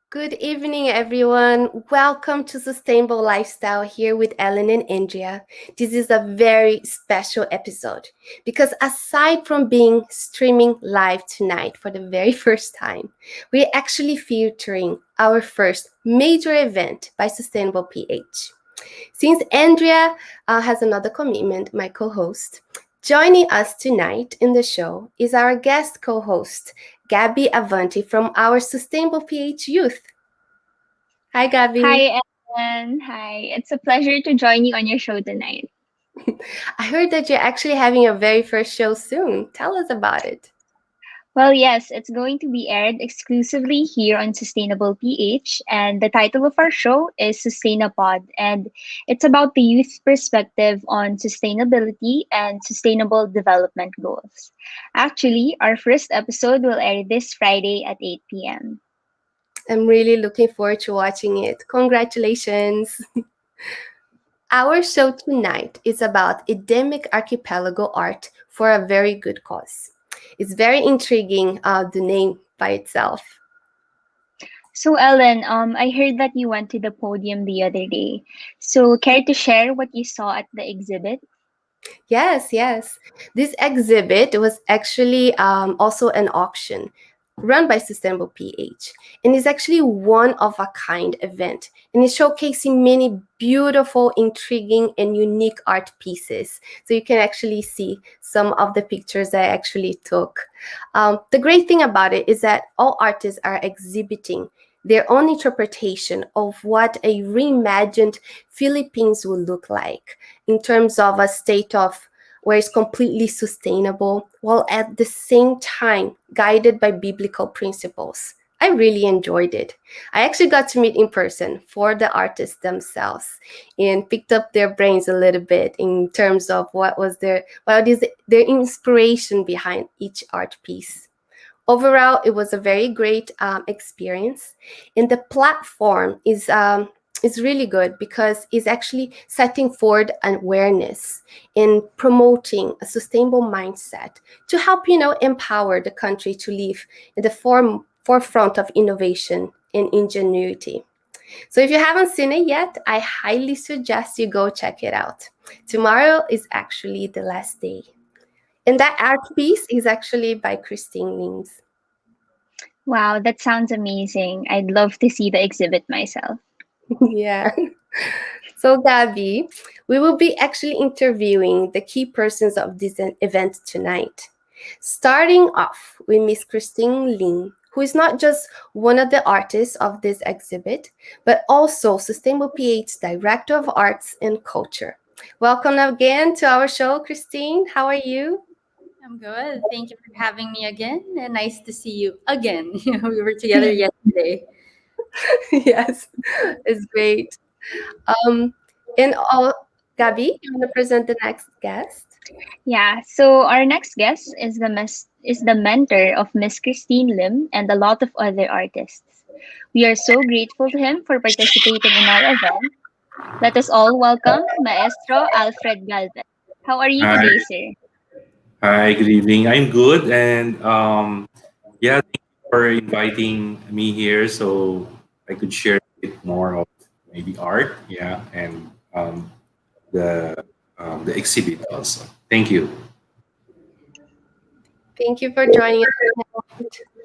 Good evening, everyone. Welcome to Sustainable Lifestyle here with Ellen and Andrea. This is a very special episode because aside from being streaming live tonight for the very first time, we're actually featuring our first major event by SustainablePH. Since Andrea has another commitment, my co-host, joining us tonight in the show is our guest co-host, Gabie Avanti from our SustainablePH Youth. Hi, Gabie. Hi, Ellen. Hi. It's a pleasure to join you on your show tonight. I heard that you're actually having your very first show soon. Tell us about it. Well, yes, it's going to be aired exclusively here on Sustainable PH, and the title of our show is Sustainapod, and it's about the youth perspective on sustainability and sustainable development goals. Actually, our first episode will air this Friday at 8 p.m. I'm really looking forward to watching it. Congratulations. Our show tonight is about endemic archipelago art for a very good cause. It's very intriguing, the name by itself. So, Ellen, I heard that you went to the podium the other day. So, care to share what you saw at the exhibit? Yes. This exhibit was actually also an auction run by Sustainable PH, and is actually one of a kind event, and it's showcasing many beautiful, intriguing, and unique art pieces. So you can actually see some of the pictures I actually took. The great thing about it is that all artists are exhibiting their own interpretation of what a reimagined Philippines will look like in terms of a state of where it's completely sustainable while at the same time guided by biblical principles. I really enjoyed it. I actually got to meet in person for the artists themselves and picked up their brains a little bit in terms of what is their inspiration behind each art piece. Overall, it was a very great experience, and the platform is really good because it's actually setting forward awareness and promoting a sustainable mindset to help empower the country to live in the forefront of innovation and ingenuity. So if you haven't seen it yet, I highly suggest you go check it out. Tomorrow is actually the last day. And that art piece is actually by Christine Lins. Wow, that sounds amazing. I'd love to see the exhibit myself. Yeah. So, Gabie, we will be actually interviewing the key persons of this event tonight. Starting off with Miss Christine Lin, who is not just one of the artists of this exhibit, but also Sustainable PH Director of Arts and Culture. Welcome again to our show, Christine. How are you? I'm good. Thank you for having me again, and nice to see you again. We were together yesterday. Yes, it's great. Um, and all, Gabie, you want to present the next guest? Yeah, so our next guest is the mentor of Miss Christine Lim and a lot of other artists. We are so grateful to him for participating in our event. Let us all welcome Maestro Alfred Galvez. How are you Hi, today, sir? hi, good evening. I'm good, and yeah, thank you for inviting me here so I could share a bit more of maybe art, yeah, and the the exhibit also. Thank you. Thank you for joining us.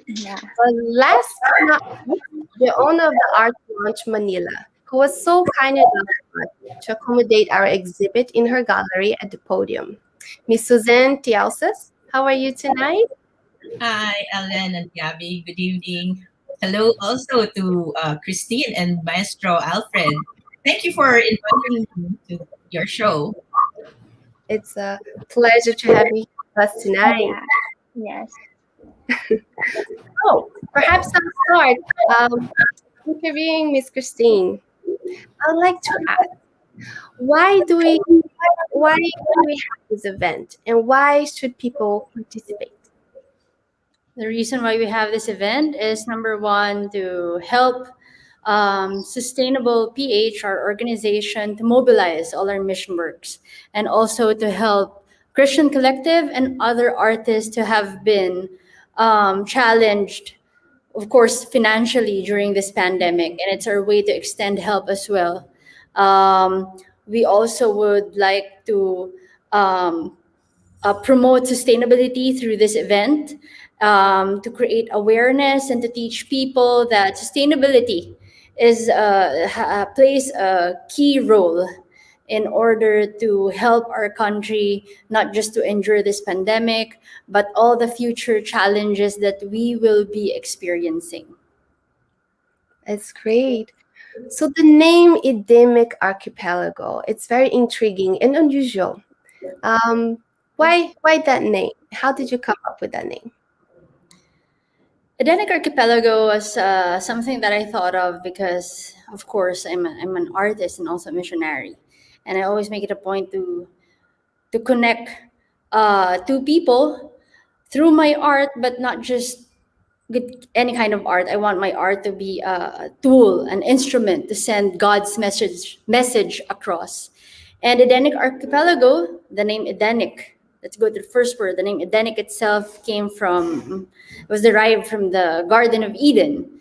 Yeah. Well, last but not least, the owner of the Art Launch Manila, who was so kind enough to accommodate our exhibit in her gallery at the podium. Miss Suzanne Tiausas, how are you tonight? Hi, Ellen and Gabby. Good evening. Hello also to Christine and Maestro Alfred. Thank you for inviting me to your show. It's a pleasure to have you with us tonight. Yeah. Yes. Oh, perhaps I'll start interviewing Miss Christine. I'd like to ask, why do we why do we have this event, and why should people participate? The reason why we have this event is number one, to help Sustainable PH, our organization, to mobilize all our mission works, and also to help Christian Collective and other artists who have been challenged, of course, financially during this pandemic. And it's our way to extend help as well. We also would like to promote sustainability through this event, to create awareness and to teach people that sustainability plays a key role in order to help our country not just to endure this pandemic, but all the future challenges that we will be experiencing. It's great. So the name Endemic Archipelago, it's very intriguing and unusual. Why that name? How did you come up with that name? Edenic Archipelago was something that I thought of because, of course, I'm an artist and also a missionary, and I always make it a point to connect to people through my art, but not just any kind of art. I want my art to be a tool, an instrument to send God's message across. And Edenic Archipelago, the name Edenic. Let's go to the first word. The name Edenic itself was derived from the Garden of Eden,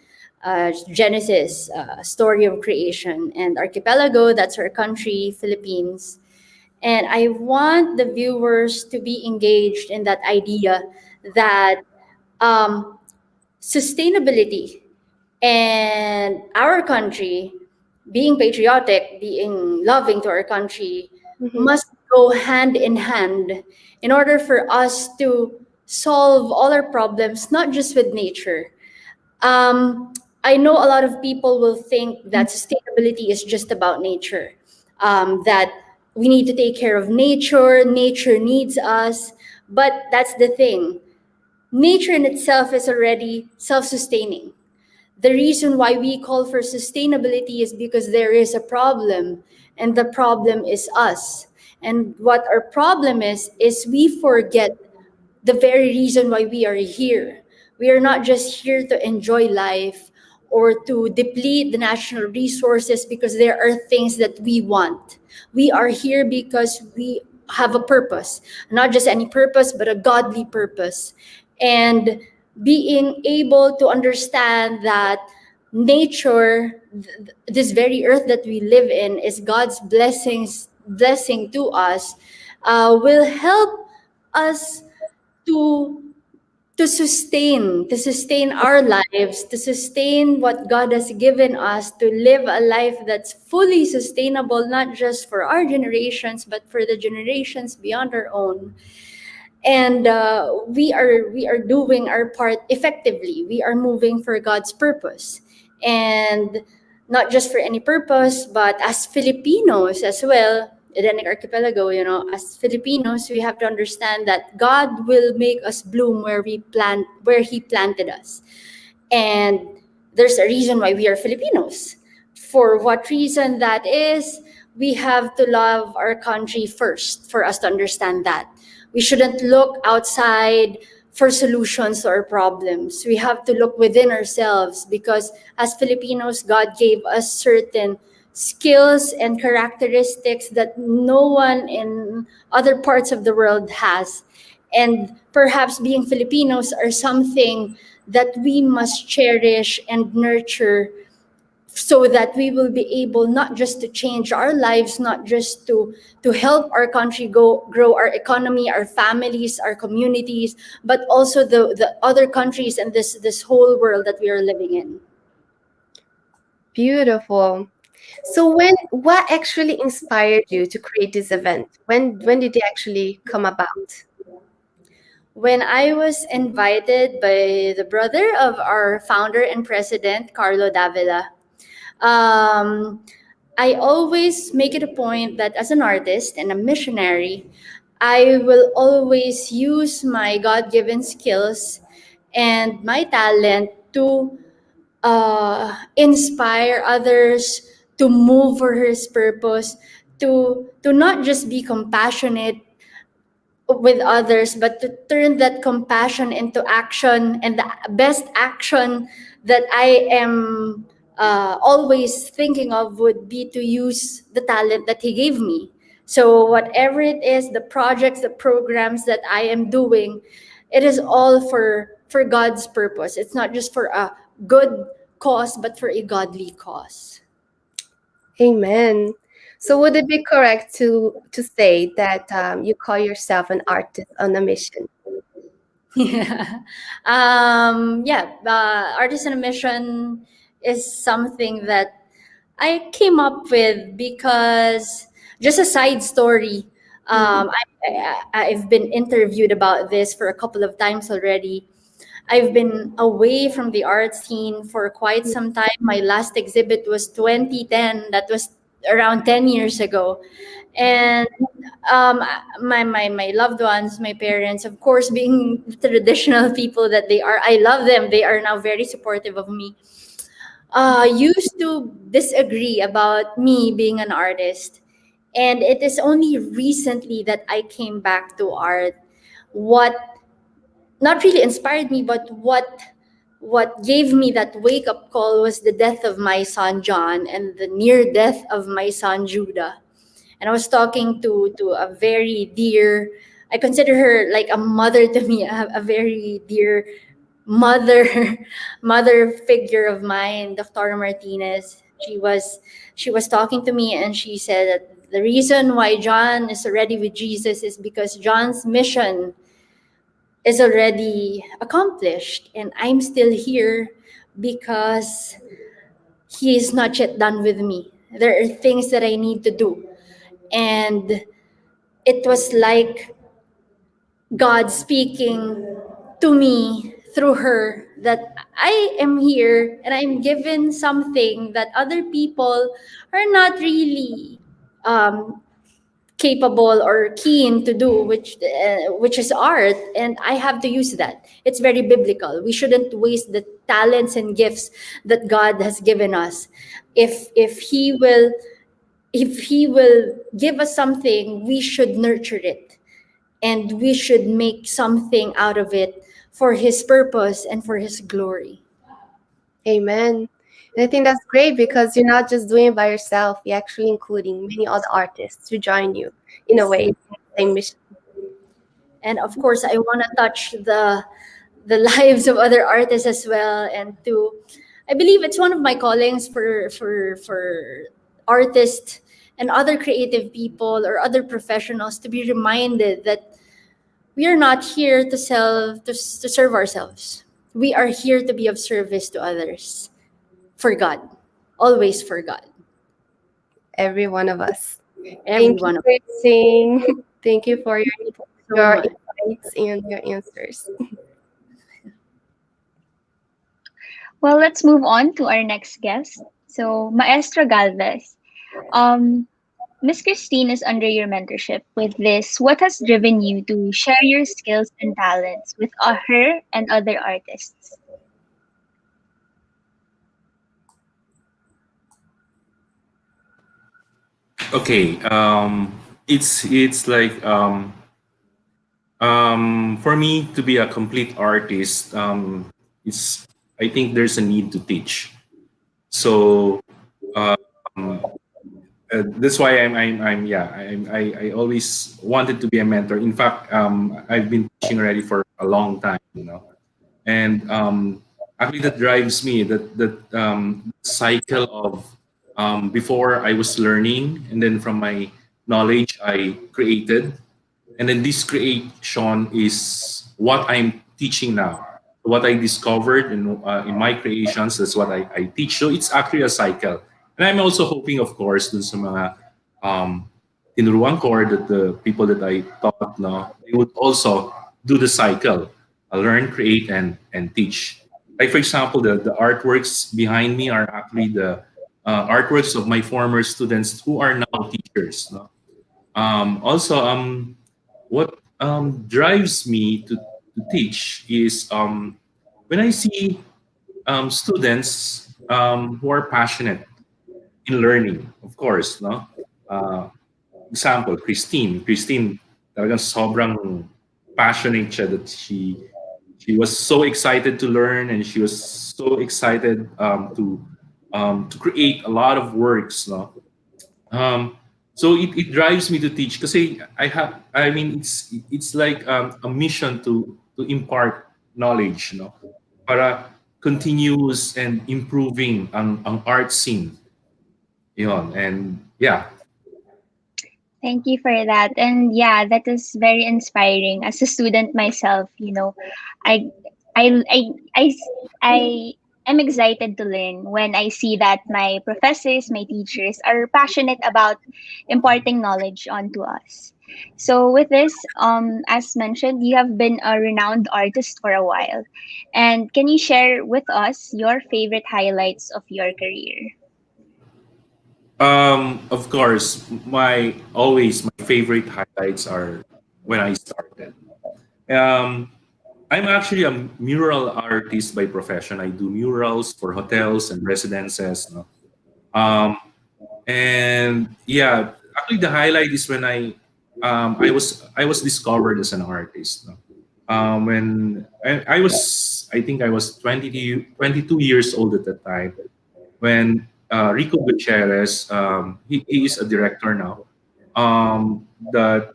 Genesis, story of creation, and archipelago. That's our country, Philippines. And I want the viewers to be engaged in that idea that um, sustainability and our country, being patriotic, being loving to our country, Mhm. must go hand in hand in order for us to solve all our problems, not just with nature. I know a lot of people will think that sustainability is just about nature, that we need to take care of nature, nature needs us. But that's the thing, nature in itself is already self sustaining. The reason why we call for sustainability is because there is a problem, and the problem is us. And what our problem is we forget the very reason why we are here. We are not just here to enjoy life or to deplete the national resources because there are things that we want. We are here because we have a purpose, not just any purpose, but a godly purpose. And being able to understand that nature, this very earth that we live in, is God's blessing to us, will help us to to sustain our lives, to sustain what God has given us, to live a life that's fully sustainable, not just for our generations but for the generations beyond our own. And we are doing our part effectively. We are moving for God's purpose, and not just for any purpose, but as Filipinos as well. Edenic Archipelago, as Filipinos, we have to understand that God will make us bloom where He planted us. And there's a reason why we are Filipinos. For what reason that is, we have to love our country first for us to understand that. We shouldn't look outside for solutions to our problems. We have to look within ourselves because as Filipinos, God gave us certain skills and characteristics that no one in other parts of the world has. And perhaps being Filipinos are something that we must cherish and nurture so that we will be able not just to change our lives, not just to help our country grow our economy, our families, our communities, but also the other countries and this whole world that we are living in. Beautiful. So what actually inspired you to create this event? When did it actually come about? When I was invited by the brother of our founder and president, Carlo Davila, um, I always make it a point that as an artist and a missionary, I will always use my God given skills and my talent to inspire others to move for His purpose, to not just be compassionate with others, but to turn that compassion into action. And the best action that I am always thinking of would be to use the talent that He gave me. So, whatever it is, the projects, the programs that I am doing, it is all for God's purpose. It's not just for a good cause, but for a godly cause. Amen. So would it be correct to say that you call yourself an artist on a mission? Yeah. Yeah. Artist on a Mission is something that I came up with because, just a side story. I've been interviewed about this for a couple of times already. I've been away from the art scene for quite some time. My last exhibit was 2010. That was around 10 years ago. And um, my loved ones, my parents, of course, being traditional people that they are, I love them. They are now very supportive of me. Used to disagree about me being an artist. And it is only recently that I came back to art. What not really inspired me, but what gave me that wake up call was the death of my son John and the near death of my son Judah. And I was talking to a very dear, I consider her like a mother to me, a very dear mother mother figure of mine, Dr. Martinez. She was talking to me, and she said that the reason why John is already with Jesus is because John's mission is already accomplished, and I'm still here because he is not yet done with me. There are things that I need to do. And it was like God speaking to me through her that I am here and I'm given something that other people are not really um, capable or keen to do, which is art, and I have to use that. It's very biblical. We shouldn't waste the talents and gifts that God has given us. If he will give us something, we should nurture it, and we should make something out of it for His purpose and for His glory. Amen. And I think that's great because you're not just doing it by yourself, you're actually including many other artists to join you in a way in the same mission. And of course, I want to touch the lives of other artists as well, and to I believe it's one of my callings for artists and other creative people or other professionals to be reminded that we are not here to serve ourselves. We are here to be of service to others, for God, always for God. Every one of us. Thank you, Everyone. Christine. Thank you for So your much. insights and your answers. Well, let's move on to our next guest. So, Maestra Galvez. Um, Miss Christine is under your mentorship. With this, what has driven you to share your skills and talents with her and other artists? Okay. It's like for me to be a complete artist. It's I think there's a need to teach. So that's why I'm yeah I always wanted to be a mentor. In fact, I've been teaching already for a long time, and actually that drives me, that cycle of before I was learning, and then from my knowledge I created, and then this creation is what I'm teaching now. What I discovered in my creations, that's what I teach. So it's actually a cycle. And I'm also hoping, of course, dun sa mga um, tinuruan ko, or that the people that I taught, no, they would also do the cycle, learn, create, and teach. Like, for example, the artworks behind me are actually the artworks of my former students who are now teachers. No? Also, what drives me to teach is when I see students who are passionate in learning, of course, no? Uh, Example, Christine. Christine, talagang sobrang passionate siya that she was so excited to learn, and she was so excited to create a lot of works, no? Um, so it drives me to teach because I mean it's like a mission to impart knowledge, you know, para continuous and improving ang art scene, yon. And yeah. Thank you for that. And yeah, that is very inspiring. As a student myself, I, I, I, I, I am excited to learn when I see that my professors, my teachers are passionate about imparting knowledge onto us. So with this, as mentioned, you have been a renowned artist for a while. And can you share with us your favorite highlights of your career? Of course, my favorite highlights are when I started. Um, I'm actually a mural artist by profession. I do murals for hotels and residences. No? Um, and yeah, actually the highlight is when I was discovered as an artist. No? When I think I was 22 years old at that time, when Rico Gutierrez, he is a director now, that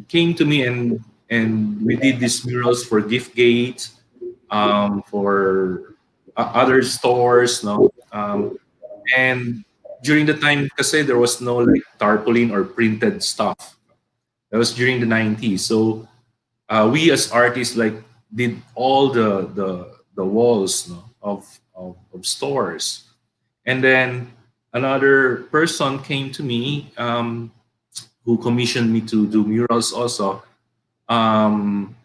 came to me, and we did these murals for gift gates, for other stores, no, and during the time, kasi there was no like tarpaulin or printed stuff. That was during the 90s. So we as artists like did all the walls, no, of stores. And then another person came to me, who commissioned me to do murals also.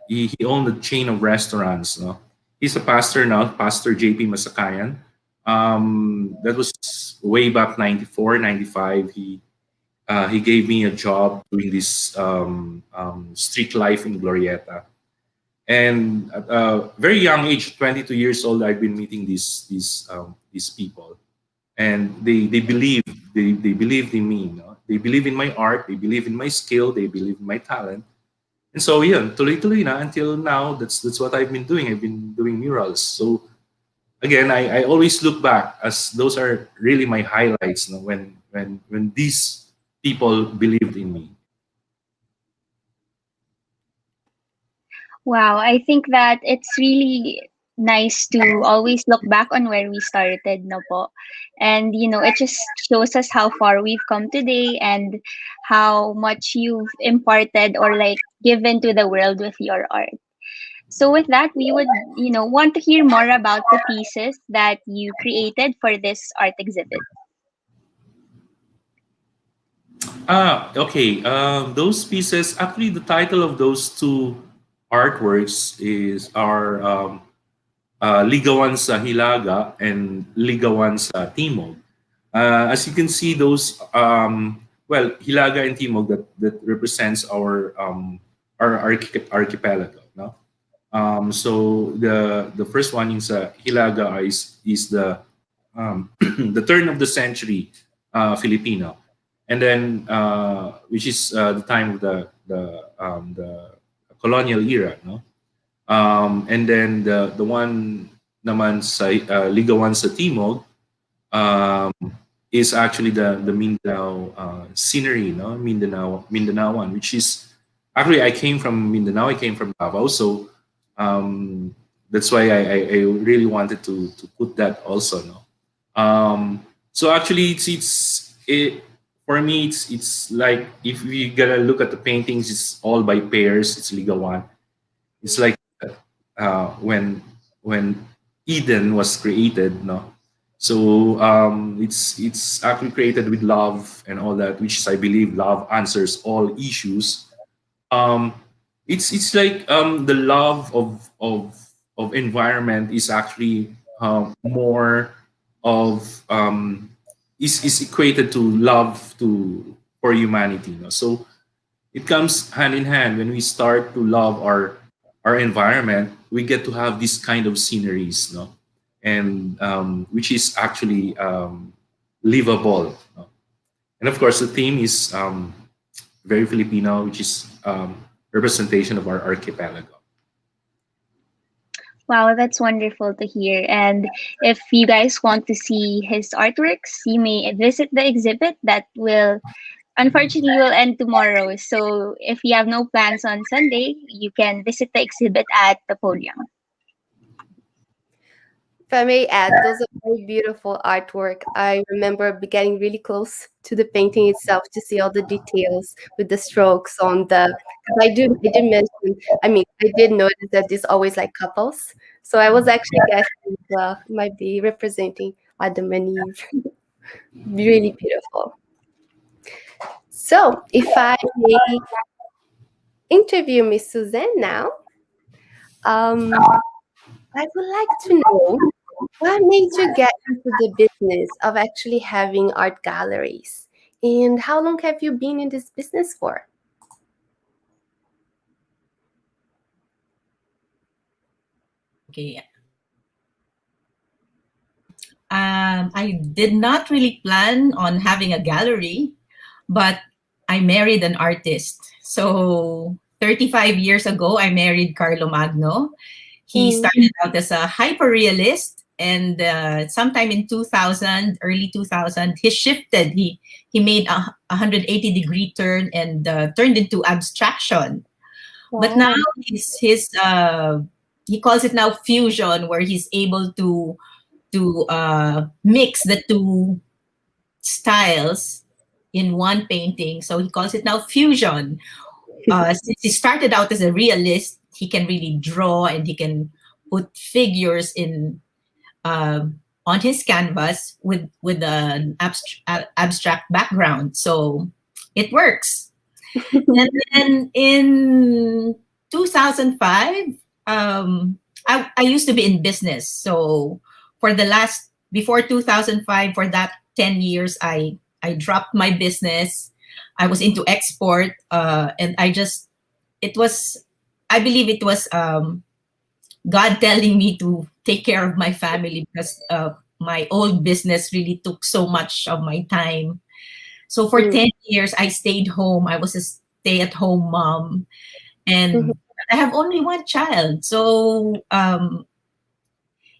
He owned a chain of restaurants. No? He's a pastor now, Pastor JP Masakayan. That was way back 94, 95. He gave me a job doing this street life in Glorieta. And at a very young age, 22 years old, I've been meeting these people, and they believed in me, no? They believe in my art, they believe in my skill, they believe in my talent. And so yeah, tuloy-tuloy na until now. That's what I've been doing. I've been doing murals. So again, I always look back as those are really my highlights, no? When these people believed in me. Wow, I think that it's really nice to always look back on where we started, no po. And it just shows us how far we've come today and how much you've imparted or like given to the world with your art. So with that, we would, want to hear more about the pieces that you created for this art exhibit. Okay. Those pieces, actually, the title of those two artworks is our Ligawan sa Hilaga and Ligawan sa Timog. As you can see, those well, Hilaga and Timog, that represents our archipelago. No, so the first one is Hilaga is the the turn of the century Filipino, and then which is the time of the colonial era. No, and then the one naman sa Ligawan sa Timog um, is actually the Mindanao scenery, no? Mindanaoan, which is actually I came from Mindanao. I came from Davao, so um, that's why I really wanted to put that also. No, so actually for me it's like if we gotta look at the paintings, it's all by pairs. It's Liga One. It's like when Eden was created, no. So it's actually created with love and all that, which is, I believe, love answers all issues. um it's like the love of environment is actually more of is equated to love to for humanity, no? So it comes hand in hand. When we start to love our environment, we get to have this kind of sceneries, no? And which is actually livable, no? And of course the theme is very Filipino, which is representation of our archipelago. Wow, that's wonderful to hear. And if you guys want to see his artworks, you may visit the exhibit that will unfortunately will end tomorrow. So if you have no plans on Sunday, you can visit the exhibit at the podium. If I may add, those are very beautiful artwork. I remember getting really close to the painting itself to see all the details with the strokes on the. Because I did mention. I mean, I did notice that there's always like couples. So I was actually guessing, well, might be representing Adam and Eve. Really beautiful. So if I may interview Miss Suzanne now, I would like to know what made you get into the business of actually having art galleries? And how long have you been in this business for? Okay. I did not really plan on having a gallery, but I married an artist. So 35 years ago, I married Carlo Magno. He Mm. started out as a hyper-realist, and sometime in 2000, early 2000, he shifted. He made a 180-degree turn and turned into abstraction. But now Wow. he calls it now fusion, where he's able to mix the two styles in one painting. So he calls it now fusion. Since he started out as a realist, he can really draw and he can put figures in on his canvas with an abstract background. So it works. And then in 2005, I used to be in business. So for the last, before 2005, for that 10 years, I dropped my business. I was into export, and it was, I believe it was God telling me to take care of my family because my old business really took so much of my time. So for Mm. 10 years, I stayed home. I was a stay-at-home mom, Mhm. and I have only one child. So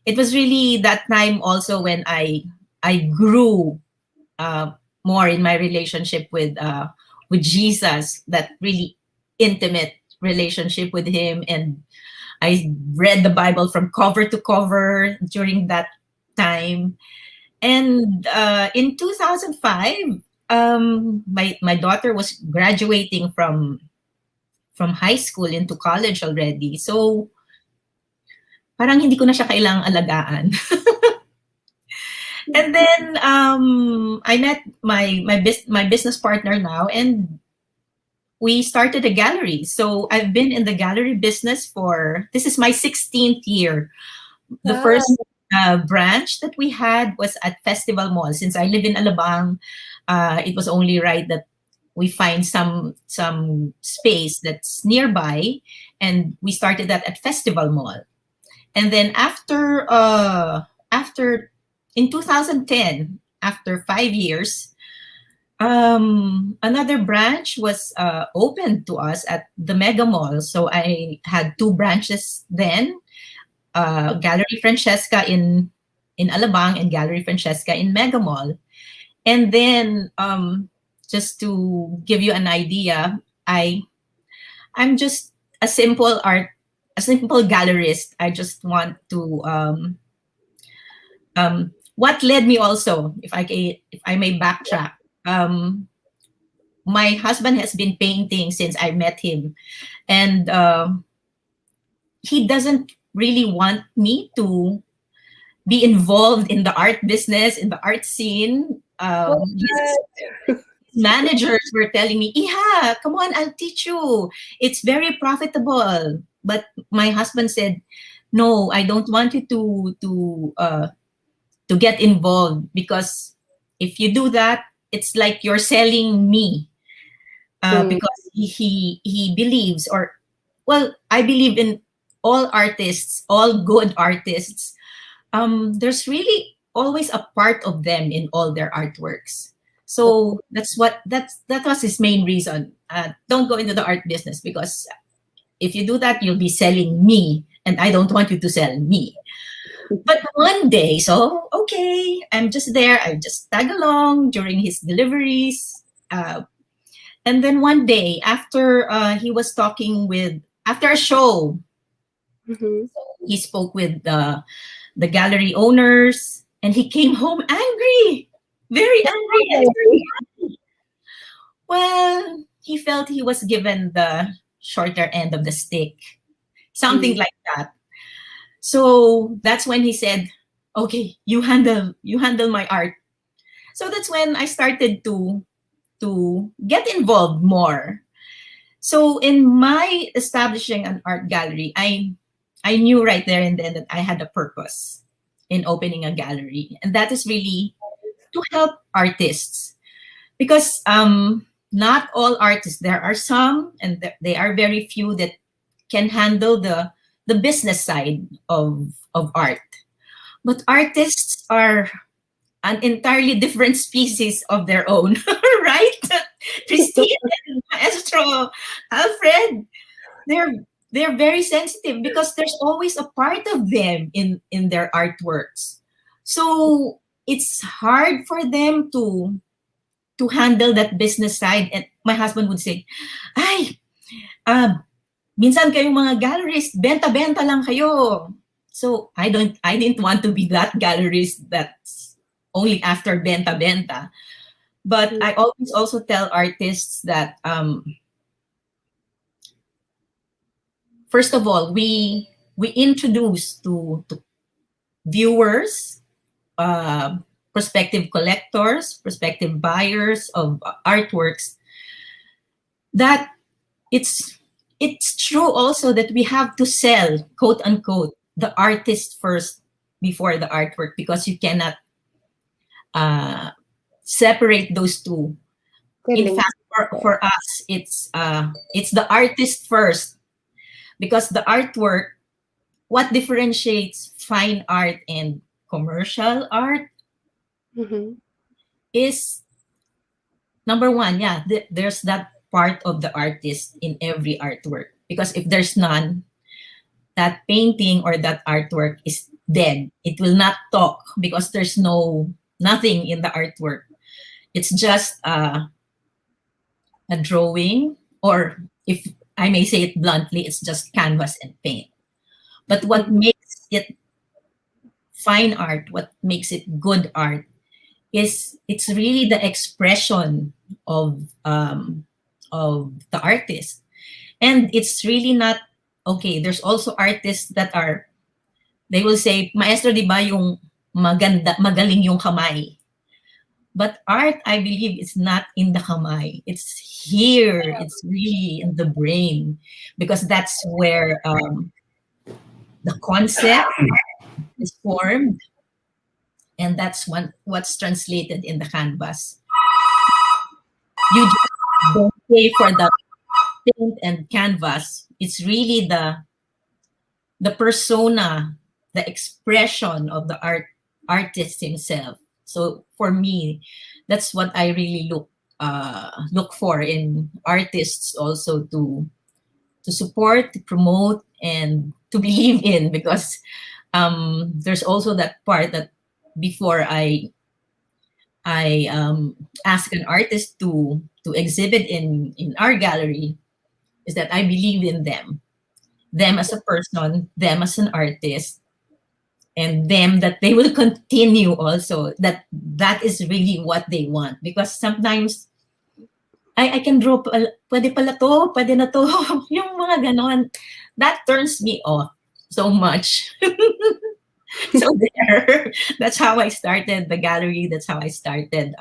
it was really that time also when I grew uh, more in my relationship with Jesus, that really intimate relationship with Him, and I read the Bible from cover to cover during that time. And in 2005, my daughter was graduating from high school into college already. So parang hindi ko na siya kailangang alagaan. And then I met my business partner now, and we started a gallery. So I've been in the gallery business for, this is my 16th year. The Wow. first branch that we had was at Festival Mall. Since I live in Alabang, it was only right that we find some space that's nearby, and we started that at Festival Mall. And then after in 2010, after 5 years, another branch was opened to us at the Mega Mall. So I had two branches then, Gallery Francesca in Alabang and Gallery Francesca in Mega Mall. And then just to give you an idea, I'm just a a simple gallerist, I just want to what led me also, if I may backtrack. My husband has been painting since I met him, and he doesn't really want me to be involved in the art business, in the art scene. His managers were telling me, "Iha, come on, I'll teach you. It's very profitable." But my husband said, "No, I don't want you to get involved, because if you do that, it's like you're selling me." Mm. Because he believes, or well, I believe in all artists, all good artists. There's really always a part of them in all their artworks. So that was his main reason. Don't go into the art business, because if you do that, you'll be selling me, and I don't want you to sell me. But one day, so okay, I'm just there. I just tag along during his deliveries. And then one day, after he was talking with, after a show, Mhm. he spoke with the gallery owners, and he came home angry, very angry. And well, he felt he was given the shorter end of the stick, something Mm. like that. So that's when he said, "Okay, you handle my art." So that's when I started to get involved more. So in my establishing an art gallery, I knew right there and then that I had a purpose in opening a gallery, and that is really to help artists, because not all artists, there are some, and they are very few, that can handle the business side of art. But artists are an entirely different species of their own, right? Christine and Maestro Alfred, they're they're very sensitive, because there's always a part of them in their artworks. So it's hard for them to handle that business side. And my husband would say, "Ay, uh, minsan kayong mga galleries, benta-benta lang kayo." So I didn't want to be that gallerist that's only after benta-benta. But I always also tell artists that first of all, we introduce to viewers, uh, prospective collectors, prospective buyers of artworks, that it's it's true also that we have to sell, quote unquote, the artist first before the artwork, because you cannot uh, separate those two. They're In linked. fact, for us, it's the artist first, because the artwork, what differentiates fine art and commercial art Mhm. is, number one, yeah, there's that part of the artist in every artwork. Because if there's none, that painting or that artwork is dead. It will not talk, because there's nothing in the artwork. It's just a drawing, or if I may say it bluntly, it's just canvas and paint. But what makes it fine art, what makes it good art, is it's really the expression of the artist. And it's really not, okay, there's also artists that are, they will say, "Maestro, di ba yung maganda, magaling yung kamay?" But art, I believe, is not in the kamay. It's here. It's really in the brain, because that's where the concept is formed, and that's what's translated in the canvas. You just don't pay for the paint and canvas. It's really the persona, the expression of the artist himself. So for me, that's what I really look for in artists, also to support, to promote, and to believe in, because there's also that part that before I ask an artist to exhibit in our gallery, is that I believe in them. them as a person, them as an artist, and them that they will continue also. That is really what they want. Because sometimes, I can draw, pwede pala to, pwede na to. Yung mga ganon. That turns me off so much. So there, that's how I started the gallery. That's how I started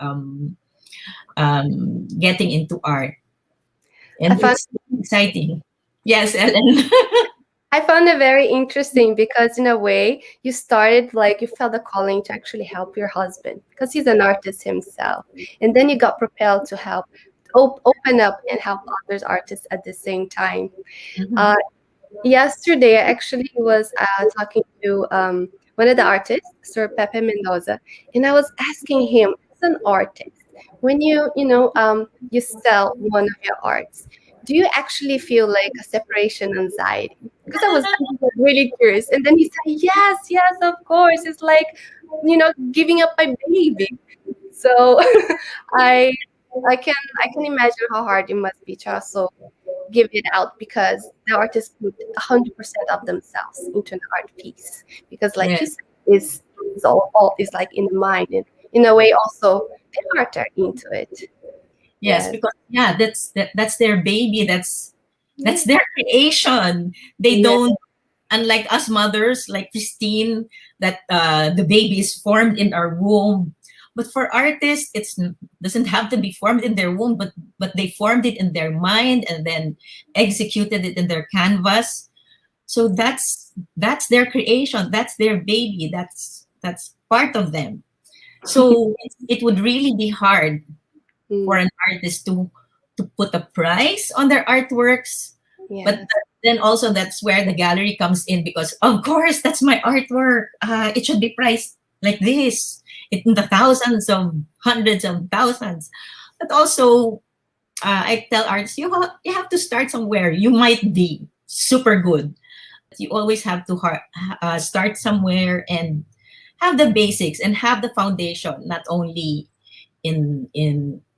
getting into art. I And found it's exciting. Yes, Ellen. I found it very interesting because in a way you started like you felt a calling to actually help your husband because he's an artist himself, and then you got propelled to help open up and help others artists at the same time. Mhm. Uh, Yesterday, I actually was talking to one of the artists, Sir Pepe Mendoza, and I was asking him, as an artist, when you sell one of your arts, do you actually feel like a separation anxiety? Because I was really curious, and then he said, "Yes, yes, of course. It's like, giving up my baby." So I I can imagine how hard it must be to also give it out because the artist put 100% of themselves into an art piece because like you Yes, said is all is like in the mind and in a way also the art are into it. yes, Yes. because yeah, that's their baby. That's their creation. They Yes. don't, unlike us mothers, like Christine, that the baby is formed in our womb. But for artists, it's doesn't have to be formed in their womb, but they formed it in their mind and then executed it in their canvas. So that's their creation. That's their baby. That's part of them. So it would really be hard for Mm, an artist to put a price on their artworks. But yes. then also that's where the gallery comes in because of course that's my artwork. It should be priced like this, in the thousands of hundreds of thousands. But also, I tell artists you have to start somewhere. You might be super good. You always have to start somewhere and have the basics and have the foundation, not only in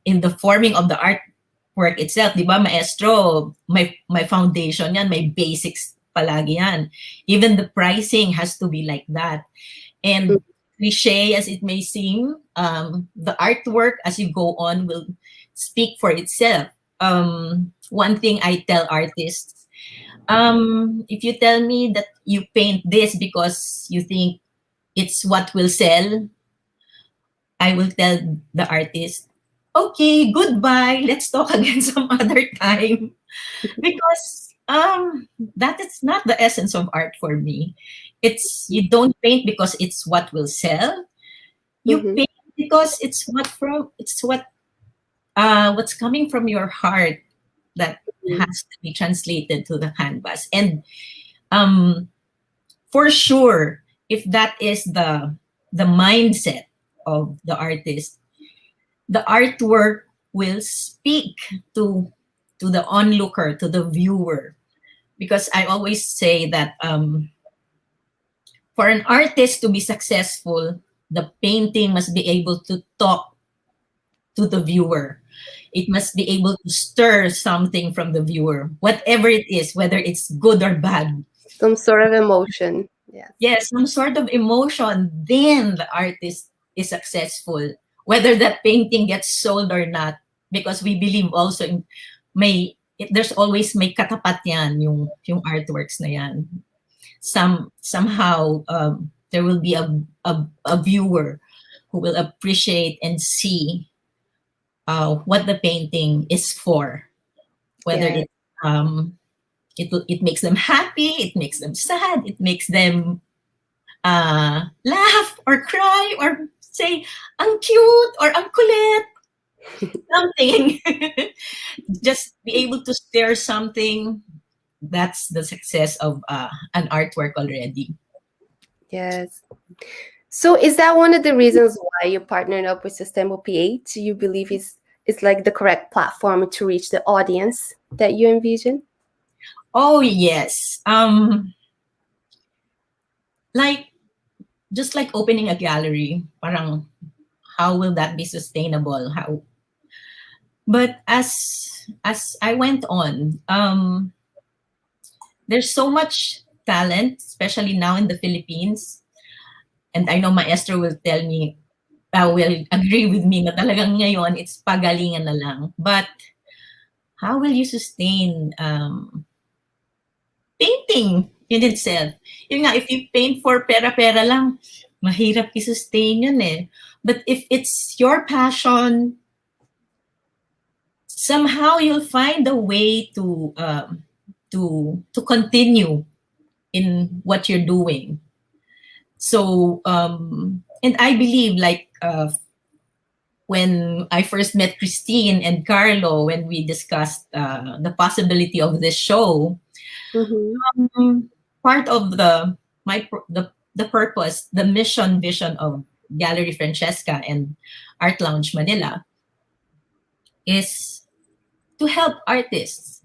the forming of the artwork itself, di ba, maestro, may foundation yan, may basics palagi yan. Even the pricing has to be like that. Mm, And cliche as it may seem, the artwork as you go on will speak for itself. One thing I tell artists, if you tell me that you paint this because you think it's what will sell, I will tell the artist, okay, goodbye. Let's talk again some other time. Because that is not the essence of art for me. It's you don't paint because it's what will sell. You mhm, paint because it's what's coming from your heart that mm, has to be translated to the canvas. And um for sure, if that is the mindset of the artist, the artwork will speak to the onlooker, to the viewer. Because I always say that for an artist to be successful, the painting must be able to talk to the viewer. It must be able to stir something from the viewer, whatever it is, whether it's good or bad. some sort of emotion. Yes. Yes, some sort of emotion, then the artist is successful. Whether that painting gets sold or not, because we believe also in there's always may katapat yan, yung artworks na yan. Somehow there will be a viewer who will appreciate and see what the painting is for. Whether Yes. um, it makes them happy, it makes them sad, it makes them laugh or cry or say, ang cute or ang kulit, something. Just be able to stir something. That's the success of an artwork already. Yes. So is that one of the reasons why you partnered up with Sustainable PH? You believe it's like the correct platform to reach the audience that you envision? Oh yes. Like just like opening a gallery, parang how will that be sustainable? How But as I went on, there's so much talent, especially now in the Philippines. And I know Maestro will tell me, will agree with me na talagang ngayon, it's pagalingan na lang. But how will you sustain painting in itself? Yun nga, if you paint for pera-pera lang, mahirap i-sustain yun eh. But if it's your passion, somehow you'll find a way to continue in what you're doing. So and I believe, like, when I first met Christine and Carlo, when we discussed the possibility of this show, part of the purpose, the mission, vision of Gallery Francesca and Art Lounge Manila is to help artists.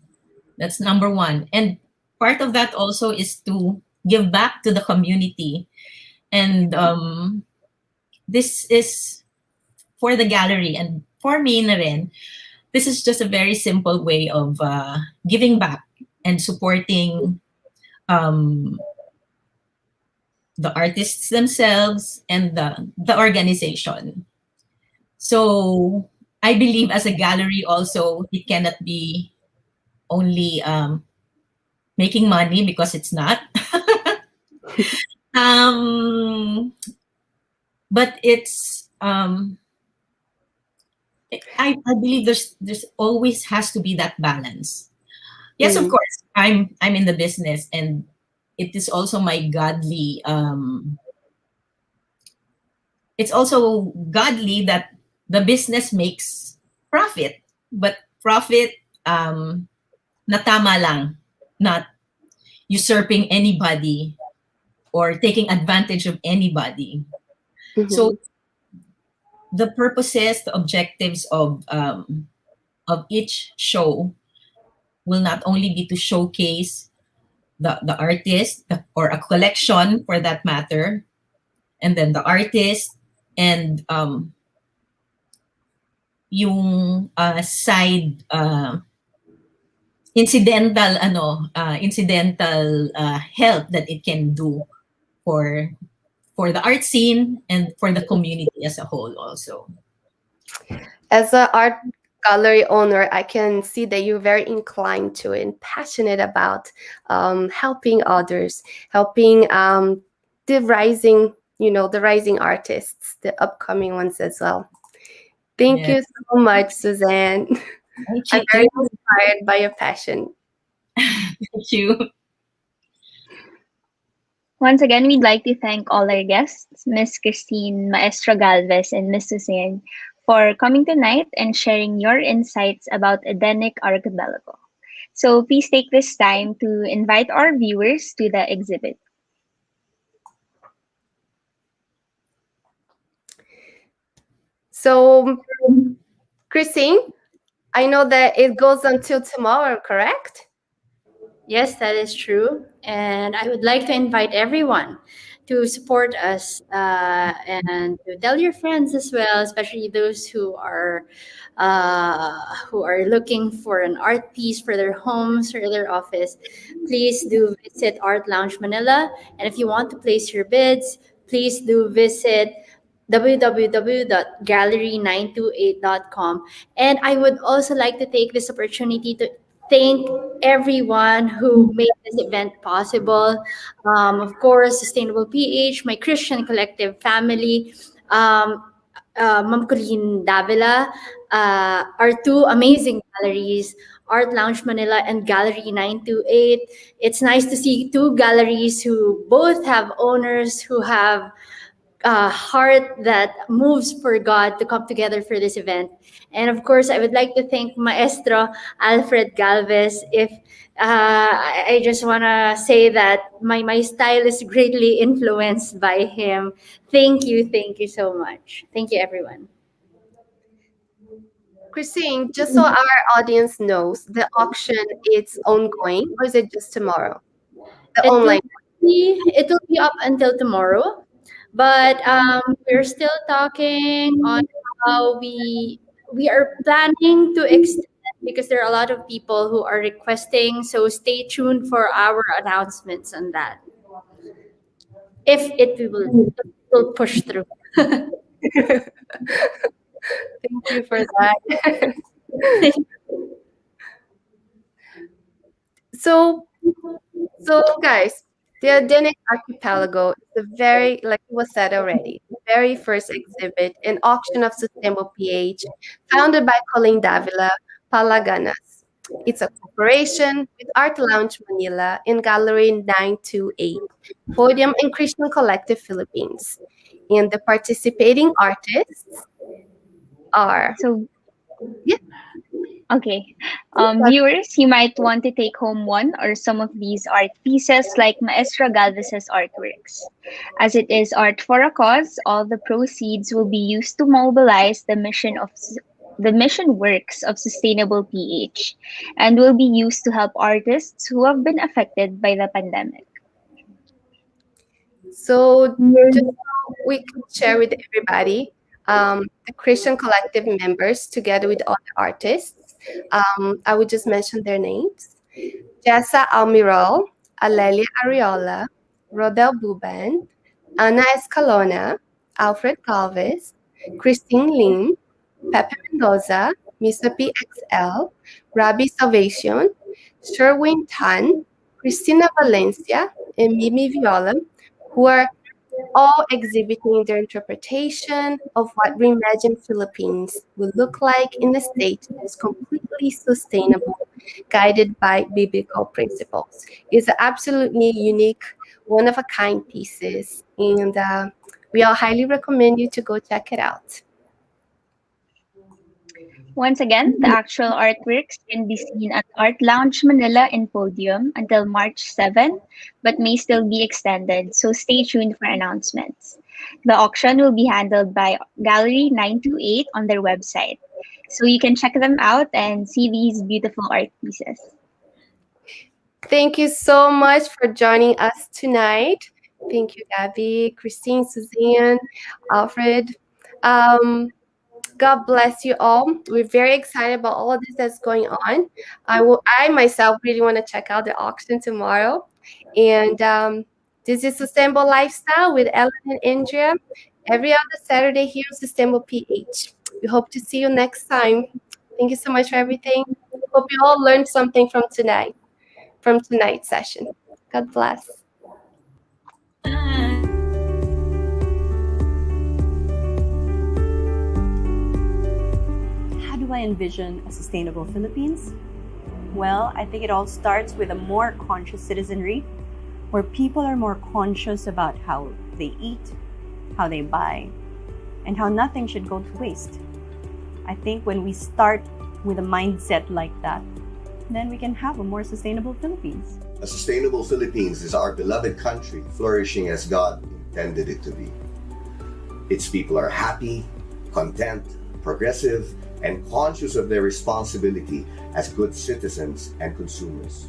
That's number one. And part of that also is to give back to the community. And this is for the gallery and for me na rin. This is just a very simple way of giving back and supporting the artists themselves and the organization. So I believe as a gallery also, it cannot be only making money, because it's not. But it's I believe there's always has to be that balance. Yes, of course, I'm in the business, and it is also my godly. It's also godly that the business makes profit, but profit na tama lang, not usurping anybody or taking advantage of anybody. So the purposes, the objectives of each show will not only be to showcase the artist, or a collection for that matter, and then the artist, and yung side incidental help that it can do for the art scene and for the community as a whole also. As an art gallery owner, I can see that you're very inclined to and passionate about helping others, helping the rising, the rising artists, the upcoming ones as well. Thank you so much, Suzanne. I'm very inspired by your passion. Thank you. Once again, we'd like to thank all our guests, Miss Christine, Maestro Galvez, and Miss Suzanne, for coming tonight and sharing your insights about Edenic Archipelago. So please take this time to invite our viewers to the exhibit. So, Christine, I know that it goes until tomorrow, correct? Yes, that is true. And I would like to invite everyone to support us and to tell your friends as well, especially those who are looking for an art piece for their homes or their office. Please do visit Art Lounge Manila. And if you want to place your bids, please do visit www.gallery928.com. And I would also like to take this opportunity to thank everyone who made this event possible. Of course, Sustainable PH, my Christian Collective family, Ma'am Colleen Davila, our two amazing galleries, Art Lounge Manila and Gallery 928. It's nice to see two galleries who both have owners who have a heart that moves for God to come together for this event. And of course, I would like to thank Maestro Alfred Galvez. If I just want to say that my style is greatly influenced by him. Thank you so much. Thank you, everyone. Christine, just so our audience knows, the auction is ongoing, or is it just tomorrow? The online. It will be up until tomorrow, but we're still talking on how we are planning to extend because there are a lot of people who are requesting. So stay tuned for our announcements on that. If it will push through. Thank you for that. so So, guys, the Adenic Archipelago is the very, like it was said already, the very first exhibit and auction of sustainable pH founded by Colleen Davila Palaganas. It's a corporation with Art Lounge Manila in Gallery 928, Podium and Christian Collective Philippines. And the participating artists are, So, yeah, okay. Viewers, you might want to take home one or some of these art pieces like Maestra Galvez's artworks. As it is art for a cause, all the proceeds will be used to mobilize the mission works of Sustainable PH and will be used to help artists who have been affected by the pandemic. so just so we could share with everybody, the Christian Collective members, together with all the artists, I would just mention their names: Jessa Almiral, Alelia Ariola, Rodel Buban, Ana Escalona, Alfred Galvez, Christine Lim, Pepe Mendoza, Mr. PXL, Rabbi Salvation, Sherwin Tan, Cristina Valencia, and Mimi Viola, who are all exhibiting their interpretation of what reimagined Philippines will look like in a state that is completely sustainable, guided by biblical principles. It's absolutely unique, one of a kind pieces, and we all highly recommend you to go check it out. Once again, the actual artworks can be seen at Art Lounge Manila in Podium until March 7, but may still be extended, so stay tuned for announcements. The auction will be handled by Gallery 928 on their website, so you can check them out and see these beautiful art pieces. Thank you so much for joining us tonight. Thank you, Gabby, Christine, Suzanne, Alfred. God bless you all. We're very excited about all of this that's going on. I myself really want to check out the auction tomorrow. And this is Sustainable Lifestyle with Ellen and Andrea every other Saturday here on Sustainable PH. We hope to see you next time. Thank you so much for everything. Hope you all learned something from tonight's session. God bless. Bye. How do I envision a sustainable Philippines? Well, I think it all starts with a more conscious citizenry, where people are more conscious about how they eat, how they buy, and how nothing should go to waste. I think when we start with a mindset like that, then we can have a more sustainable Philippines. A sustainable Philippines is our beloved country flourishing as God intended it to be. Its people are happy, content, progressive, and conscious of their responsibility as good citizens and consumers.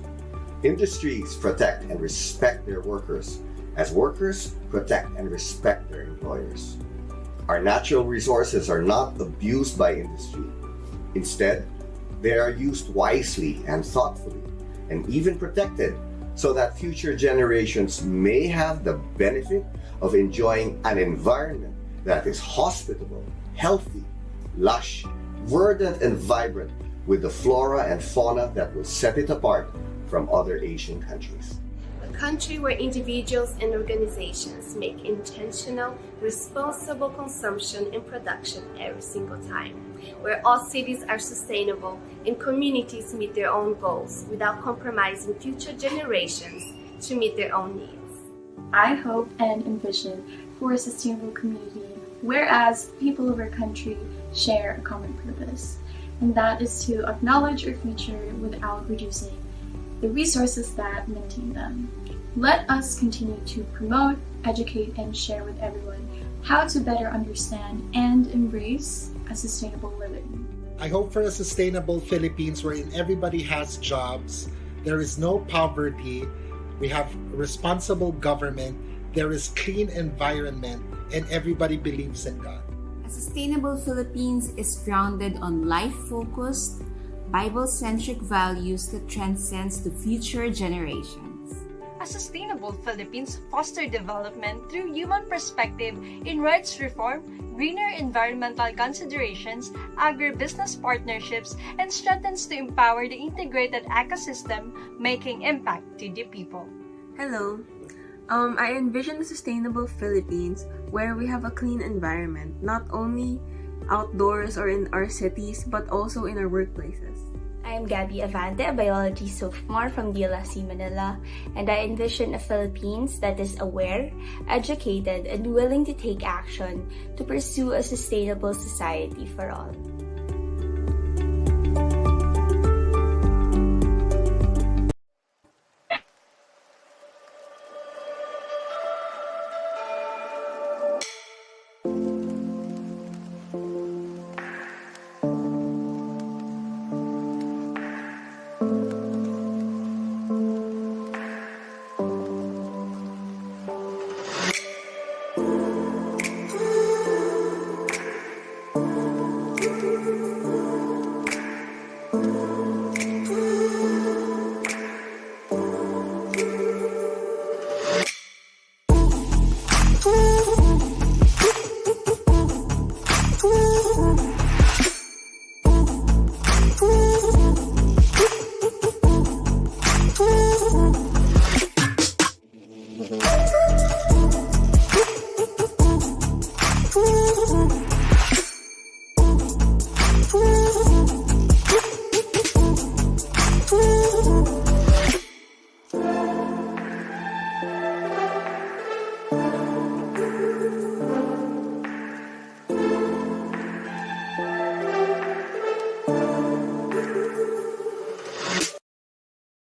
Industries protect and respect their workers, as workers protect and respect their employers. Our natural resources are not abused by industry. Instead, they are used wisely and thoughtfully, and even protected so that future generations may have the benefit of enjoying an environment that is hospitable, healthy, lush, verdant, and vibrant, with the flora and fauna that will set it apart from other Asian countries. A country where individuals and organizations make intentional, responsible consumption and production every single time, where all cities are sustainable and communities meet their own goals without compromising future generations to meet their own needs. I hope and envision for a sustainable community whereas people of our country share a common purpose, and that is to acknowledge our future without reducing the resources that maintain them. Let us continue to promote, educate, and share with everyone how to better understand and embrace a sustainable living. I hope for a sustainable Philippines wherein everybody has jobs, there is no poverty, we have responsible government, there is clean environment, and everybody believes in God. A sustainable Philippines is grounded on life-focused, Bible-centric values that transcends to future generations. A Sustainable Philippines foster development through human perspective in rights reform, greener environmental considerations, agribusiness partnerships, and strengthens to empower the integrated ecosystem, making impact to the people. Hello. I envision a sustainable Philippines where we have a clean environment, not only outdoors or in our cities, but also in our workplaces. I am Gabie, a biology sophomore from DLSC Manila, and I envision a Philippines that is aware, educated, and willing to take action to pursue a sustainable society for all. Thank you.